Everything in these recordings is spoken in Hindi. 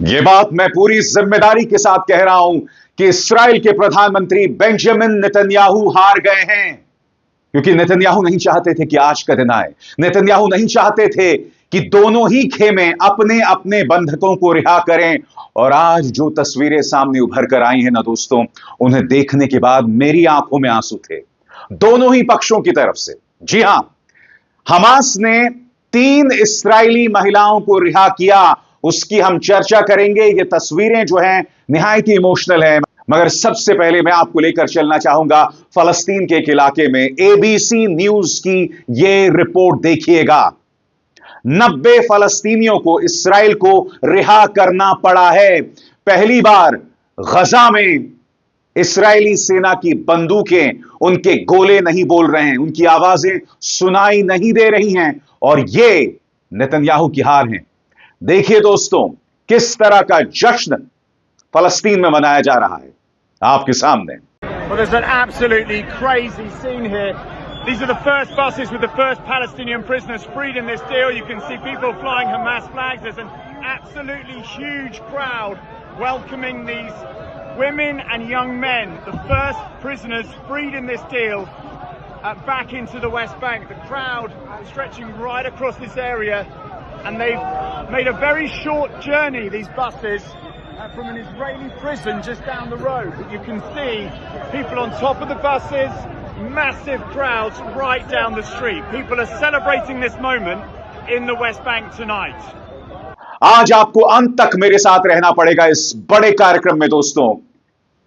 ये बात मैं पूरी जिम्मेदारी के साथ कह रहा हूं कि इस्राएल के प्रधानमंत्री बेंजामिन नेतन्याहू हार गए हैं, क्योंकि नेतन्याहू नहीं चाहते थे कि आज का दिन आए। नेतन्याहू नहीं चाहते थे कि दोनों ही खेमे अपने अपने बंधकों को रिहा करें। और आज जो तस्वीरें सामने उभर कर आई हैं ना दोस्तों, उन्हें देखने के बाद मेरी आंखों में आंसू थे, दोनों ही पक्षों की तरफ से। जी हां, हमास ने 3 इस्राएली महिलाओं को रिहा किया, उसकी हम चर्चा करेंगे। ये तस्वीरें जो हैं निहायत ही इमोशनल हैं, मगर सबसे पहले मैं आपको लेकर चलना चाहूंगा फलस्तीन के एक इलाके में। एबीसी न्यूज की यह रिपोर्ट देखिएगा। 90 फलस्तीनियों को इस्राएल को रिहा करना पड़ा है। पहली बार गजा में इस्राएली सेना की बंदूकें, उनके गोले नहीं बोल रहे हैं, उनकी आवाजें सुनाई नहीं दे रही हैं, और यह नेतन्याहू की हार है। देखिए दोस्तों, किस तरह का जश्न फलस्तीन में मनाया जा रहा है आपके सामने। Well, there's an absolutely crazy scene here. These are the first buses with the first Palestinian prisoners freed in this deal. You can see people flying Hamas flags. There's an absolutely huge crowd welcoming these women and young men, the first prisoners freed in this deal, back into the West Bank. The crowd stretching right across this area, and they've made a very short journey, these buses, from an Israeli prison just down the road. But you can see people on top of the buses, massive crowds right down the street. People are celebrating this moment in the West Bank tonight. आज आपको अंत तक मेरे साथ रहना पड़ेगा इस बड़े कार्यक्रम में दोस्तों,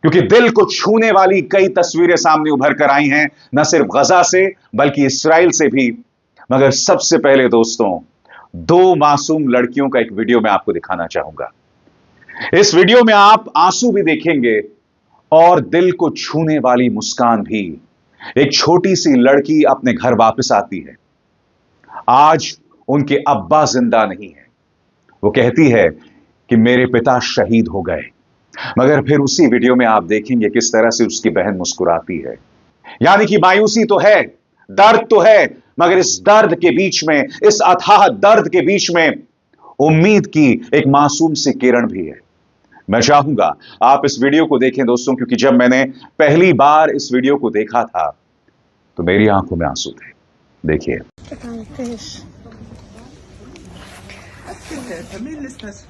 क्योंकि दिल को छूने वाली कई तस्वीरें सामने उभर कर आई हैं, न सिर्फ गजा से बल्कि इस्राएल से भी। मगर सबसे पहले दोस्तों, 2 मासूम लड़कियों का एक वीडियो मैं आपको दिखाना चाहूंगा। इस वीडियो में आप आंसू भी देखेंगे और दिल को छूने वाली मुस्कान भी। एक छोटी सी लड़की अपने घर वापस आती है। आज उनके अब्बा जिंदा नहीं है। वो कहती है कि मेरे पिता शहीद हो गए, मगर फिर उसी वीडियो में आप देखेंगे किस तरह से उसकी बहन मुस्कुराती है। यानी कि मायूसी तो है, दर्द तो है, मगर इस दर्द के बीच में, इस अथाह दर्द के बीच में उम्मीद की एक मासूम सी किरण भी है। मैं चाहूंगा आप इस वीडियो को देखें दोस्तों, क्योंकि जब मैंने पहली बार इस वीडियो को देखा था तो मेरी आंखों में आंसू थे। देखिए।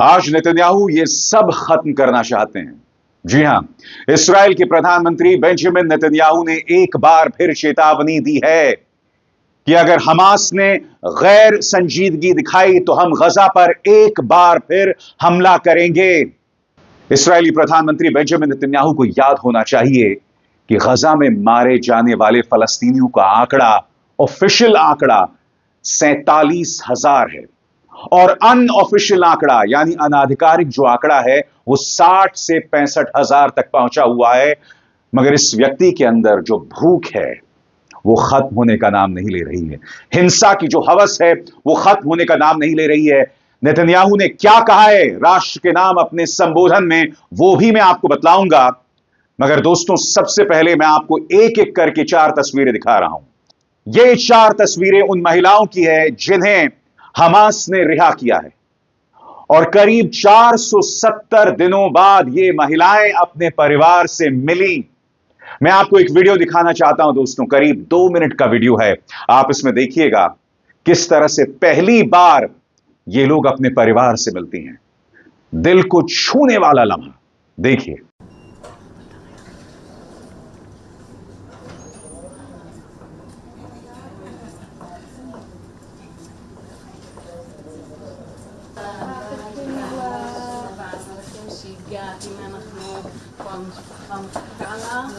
आज नेतन्याहू ये सब खत्म करना चाहते हैं। जी हां, इस्राएल के प्रधानमंत्री बेंजामिन नेतन्याहू ने एक बार फिर चेतावनी दी है कि अगर हमास ने गैर संजीदगी दिखाई तो हम गजा पर एक बार फिर हमला करेंगे। इस्राएली प्रधानमंत्री बेंजामिन नेतन्याहू को याद होना चाहिए कि गजा में मारे जाने वाले फलस्तीनियों का आंकड़ा, ऑफिशियल आंकड़ा 47,000 है, और अनऑफिशियल आंकड़ा यानी अनाधिकारिक जो आंकड़ा है वो 60 से 65,000 तक पहुंचा हुआ है। मगर इस व्यक्ति के अंदर जो भूख है वो खत्म होने का नाम नहीं ले रही है। हिंसा की जो हवस है वो खत्म होने का नाम नहीं ले रही है। नेतन्याहू ने क्या कहा है राष्ट्र के नाम अपने संबोधन में, वो भी मैं आपको बतलाऊंगा। मगर दोस्तों, सबसे पहले मैं आपको एक एक करके 4 तस्वीरें दिखा रहा हूं। ये 4 तस्वीरें उन महिलाओं की है जिन्हें हमास ने रिहा किया है, और करीब 470 दिनों बाद ये महिलाएं अपने परिवार से मिली। मैं आपको एक वीडियो दिखाना चाहता हूं दोस्तों, करीब 2 मिनट का वीडियो है। आप इसमें देखिएगा किस तरह से पहली बार ये लोग अपने परिवार से मिलती हैं। दिल को छूने वाला लम्हा देखिए। שהגעתי, אנחנו כבר מחכה לה.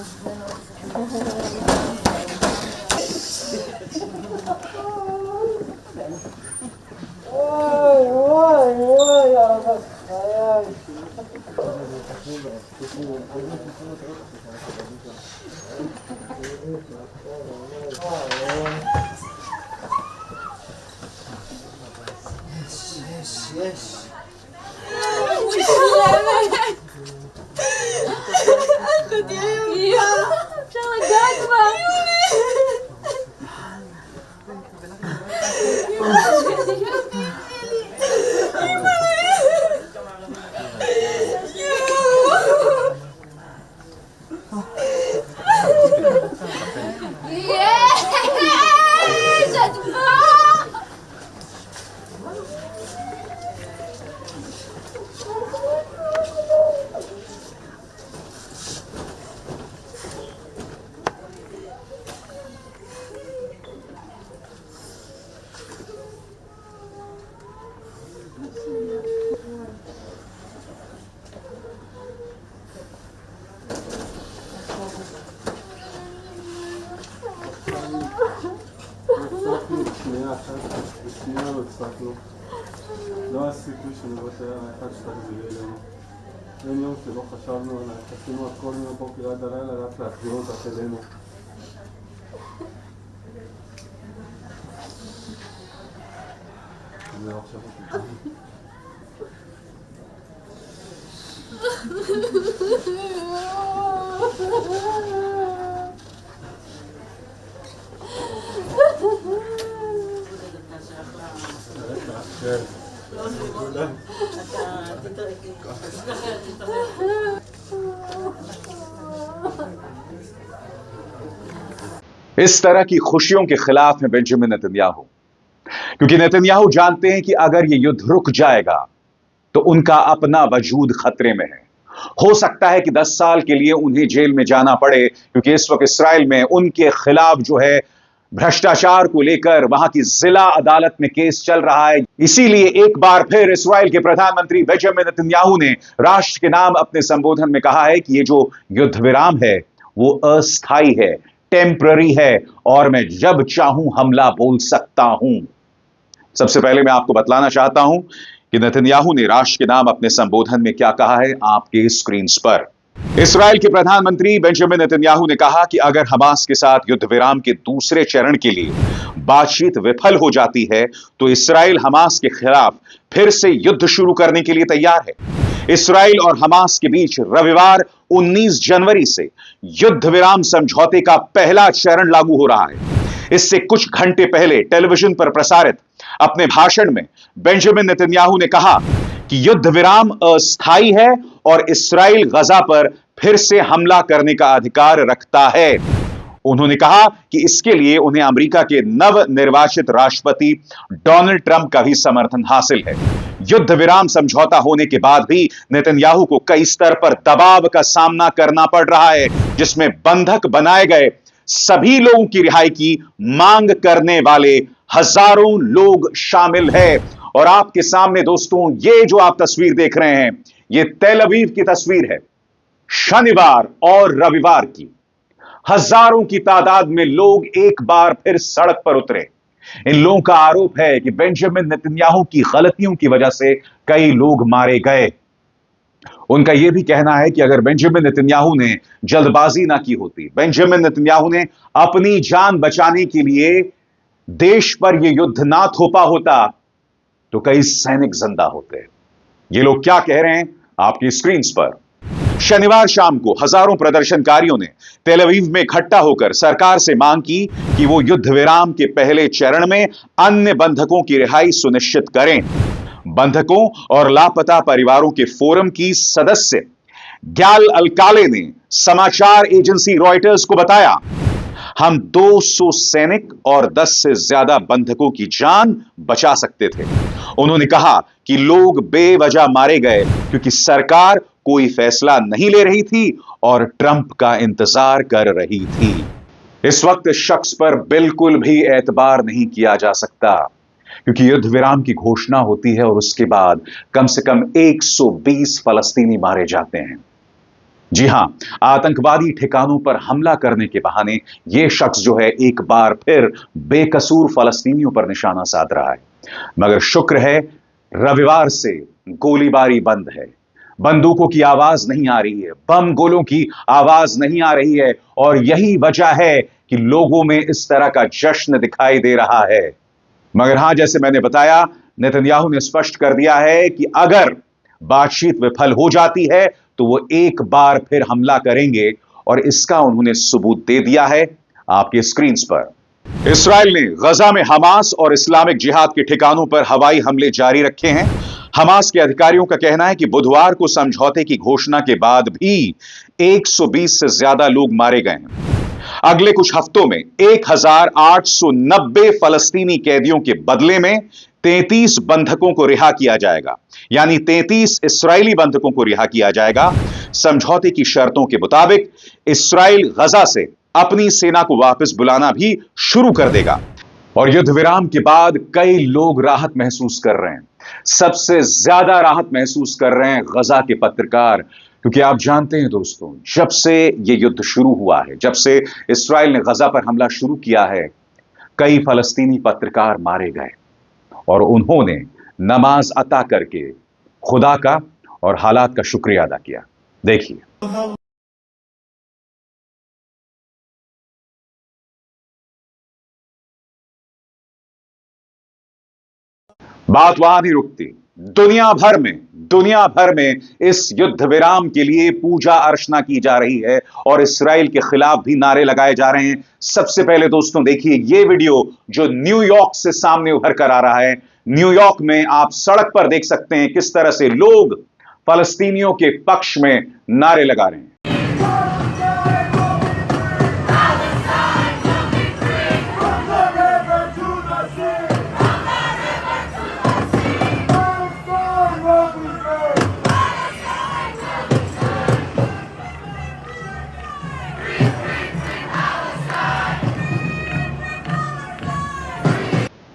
בשנייה לא הצלחנו. לא הסיכוי שנוותר על האחד שתחזירי אלינו. אין יום שלא חשבנו עליך, עשינו הכל מבוקר עד הלילה רק להחזיר אותך אלינו. זהו עכשיו אותי. इस तरह की खुशियों के खिलाफ है बेंजामिन नेतन्याहू, क्योंकि नेतन्याहू जानते हैं कि अगर यह युद्ध रुक जाएगा तो उनका अपना वजूद खतरे में है। हो सकता है कि 10 साल के लिए उन्हें जेल में जाना पड़े, क्योंकि इस वक्त इस्राइल में उनके खिलाफ जो है भ्रष्टाचार को लेकर वहां की जिला अदालत में केस चल रहा है। इसीलिए एक बार फिर इस्राइल के प्रधानमंत्री बेंजामिन नेतन्याहू ने राष्ट्र के नाम अपने संबोधन में कहा है कि यह जो युद्ध विराम है वो अस्थायी है, टेम्पररी है, और मैं जब चाहूं हमला बोल सकता हूं। सबसे पहले मैं आपको बतलाना चाहता हूं कि नेतन्याहू ने राष्ट्र के नाम अपने संबोधन में क्या कहा है, आपके स्क्रीन पर। इस्राइल के प्रधानमंत्री बेंजामिन नेतन्याहू ने कहा कि अगर हमास के साथ युद्ध विराम के दूसरे चरण के लिए बातचीत विफल हो जाती है तो इस्राइल हमास के खिलाफ फिर से युद्ध शुरू करने के लिए तैयार है। इस्राइल और हमास के बीच रविवार 19 जनवरी से युद्ध विराम समझौते का पहला चरण लागू हो रहा है। इससे कुछ घंटे पहले टेलीविजन पर प्रसारित अपने भाषण में बेंजामिन नेतन्याहू ने कहा कि युद्ध विराम अस्थायी है और इस्राइल गजा पर फिर से हमला करने का अधिकार रखता है। उन्होंने कहा कि इसके लिए उन्हें अमेरिका के नवनिर्वाचित राष्ट्रपति डोनाल्ड ट्रंप का भी समर्थन हासिल है। युद्ध विराम समझौता होने के बाद भी नेतन्याहू को कई स्तर पर दबाव का सामना करना पड़ रहा है, जिसमें बंधक बनाए गए सभी लोगों की रिहाई की मांग करने वाले हजारों लोग शामिल हैं। और आपके सामने दोस्तों ये जो आप तस्वीर देख रहे हैं, ये तेल अवीव की तस्वीर है, शनिवार और रविवार की। हजारों की तादाद में लोग एक बार फिर सड़क पर उतरे। इन लोगों का आरोप है कि बेंजामिन नेतन्याहू की गलतियों की वजह से कई लोग मारे गए। उनका यह भी कहना है कि अगर बेंजामिन नेतन्याहू ने जल्दबाजी ना की होती, बेंजामिन नेतन्याहू ने अपनी जान बचाने के लिए देश पर यह युद्ध ना थोपा होता तो कई सैनिक जिंदा होते। ये लोग क्या कह रहे हैं आपकी स्क्रीन पर। शनिवार शाम को हजारों प्रदर्शनकारियों ने तेल अवीव में इकट्ठा होकर सरकार से मांग की कि वो युद्ध विराम के पहले चरण में अन्य बंधकों की रिहाई सुनिश्चित करें। बंधकों और लापता परिवारों के फोरम की सदस्य ग्याल अलकाले ने समाचार एजेंसी रॉयटर्स को बताया, हम 200 सैनिक और 10 से ज्यादा बंधकों की जान बचा सकते थे। उन्होंने कहा कि लोग बेवजह मारे गए क्योंकि सरकार कोई फैसला नहीं ले रही थी और ट्रंप का इंतजार कर रही थी। इस वक्त इस शख्स पर बिल्कुल भी एतबार नहीं किया जा सकता, क्योंकि युद्ध विराम की घोषणा होती है और उसके बाद कम से कम 120 फलस्तीनी मारे जाते हैं। जी हां, आतंकवादी ठिकानों पर हमला करने के बहाने यह शख्स जो है एक बार फिर बेकसूर फलस्तीनियों पर निशाना साध रहा है। मगर शुक्र है रविवार से गोलीबारी बंद है, बंदूकों की आवाज नहीं आ रही है, बम गोलों की आवाज नहीं आ रही है और यही वजह है कि लोगों में इस तरह का जश्न दिखाई दे रहा है। मगर हां, जैसे मैंने बताया, नेतन्याहू ने स्पष्ट कर दिया है कि अगर बातचीत विफल हो जाती है तो वो एक बार फिर हमला करेंगे और इसका उन्होंने सबूत दे दिया है आपके स्क्रीन पर। इस्राएल ने गजा में हमास और इस्लामिक जिहाद के ठिकानों पर हवाई हमले जारी रखे हैं। हमास के अधिकारियों का कहना है कि बुधवार को समझौते की घोषणा के बाद भी 120 से ज्यादा लोग मारे गए हैं। अगले कुछ हफ्तों में 1890 फलस्तीनी कैदियों के बदले में 33 बंधकों को रिहा किया जाएगा, यानी 33 इस्राएली बंधकों को रिहा किया जाएगा। समझौते की शर्तों के मुताबिक इस्राएल गजा से अपनी सेना को वापस बुलाना भी शुरू कर देगा और युद्ध विराम के बाद कई लोग राहत महसूस कर रहे हैं। सबसे ज्यादा राहत महसूस कर रहे हैं गजा के पत्रकार, क्योंकि आप जानते हैं दोस्तों, जब से यह युद्ध शुरू हुआ है, जब से इस्राएल ने गजा पर हमला शुरू किया है, कई फलस्तीनी पत्रकार मारे गए और उन्होंने नमाज अता करके खुदा का और हालात का शुक्रिया अदा किया। देखिए। बात वहां नहीं रुकती। दुनिया भर में इस युद्ध विराम के लिए पूजा अर्चना की जा रही है और इस्राएल के खिलाफ भी नारे लगाए जा रहे हैं। सबसे पहले दोस्तों देखिए ये वीडियो जो न्यूयॉर्क से सामने उभर कर आ रहा है। न्यूयॉर्क में आप सड़क पर देख सकते हैं किस तरह से लोग फलस्तीनियों के पक्ष में नारे लगा रहे हैं।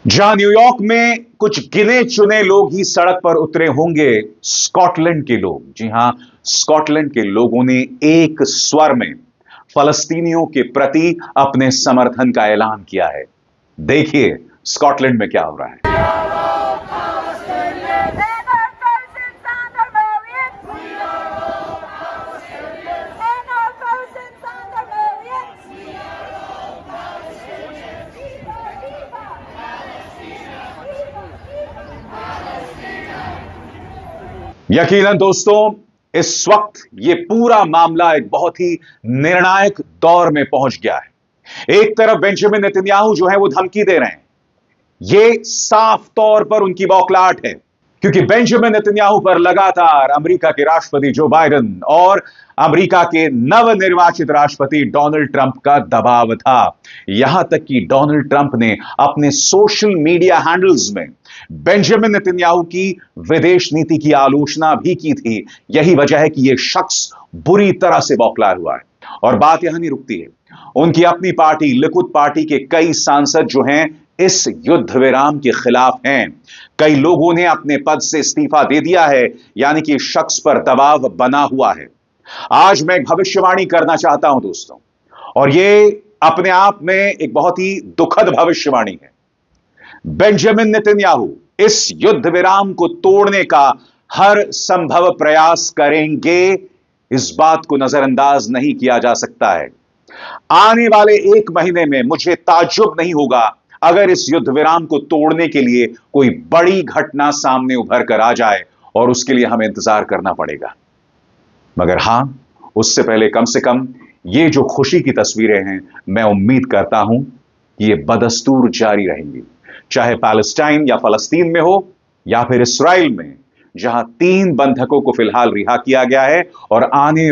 जहां न्यूयॉर्क में कुछ गिने चुने लोग ही सड़क पर उतरे होंगे, स्कॉटलैंड के लोग, जी हां, स्कॉटलैंड के लोगों ने एक स्वर में फलस्तीनियों के प्रति अपने समर्थन का ऐलान किया है। देखिए स्कॉटलैंड में क्या हो रहा है। यकीनन दोस्तों, इस वक्त यह पूरा मामला एक बहुत ही निर्णायक दौर में पहुंच गया है। एक तरफ बेंजामिन नेतन्याहू जो है वो धमकी दे रहे हैं, यह साफ तौर पर उनकी बौखलाहट है, क्योंकि बेंजामिन नेतन्याहू पर लगातार अमेरिका के राष्ट्रपति जो बाइडेन और अमेरिका के नवनिर्वाचित राष्ट्रपति डोनाल्ड ट्रंप का दबाव था। यहां तक कि डोनाल्ड ट्रंप ने अपने सोशल मीडिया हैंडल्स में बेंजामिन नेतन्याहू की विदेश नीति की आलोचना भी की थी। यही वजह है कि यह शख्स बुरी तरह से बौखलाया हुआ है। और बात यहां नहीं रुकती है, उनकी अपनी पार्टी लिकुद पार्टी के कई सांसद जो हैं इस युद्ध विराम के खिलाफ हैं। कई लोगों ने अपने पद से इस्तीफा दे दिया है, यानी कि इस शख्स पर दबाव बना हुआ है। आज मैं एक भविष्यवाणी करना चाहता हूं दोस्तों, और यह अपने आप में एक बहुत ही दुखद भविष्यवाणी है। बेंजामिन नेतन्याहू इस युद्ध विराम को तोड़ने का हर संभव प्रयास करेंगे, इस बात को नजरअंदाज नहीं किया जा सकता है। आने वाले एक महीने में मुझे ताज्जुब नहीं होगा अगर इस युद्ध विराम को तोड़ने के लिए कोई बड़ी घटना सामने उभर कर आ जाए, और उसके लिए हमें इंतजार करना पड़ेगा। मगर हां, उससे पहले कम से कम ये जो खुशी की तस्वीरें हैं, मैं उम्मीद करता हूं कि ये बदस्तूर जारी रहेंगी, चाहे पैलेस्टाइन या फलस्तीन में हो या फिर इस्राएल में, जहां 3 बंधकों को फिलहाल रिहा किया गया है और आने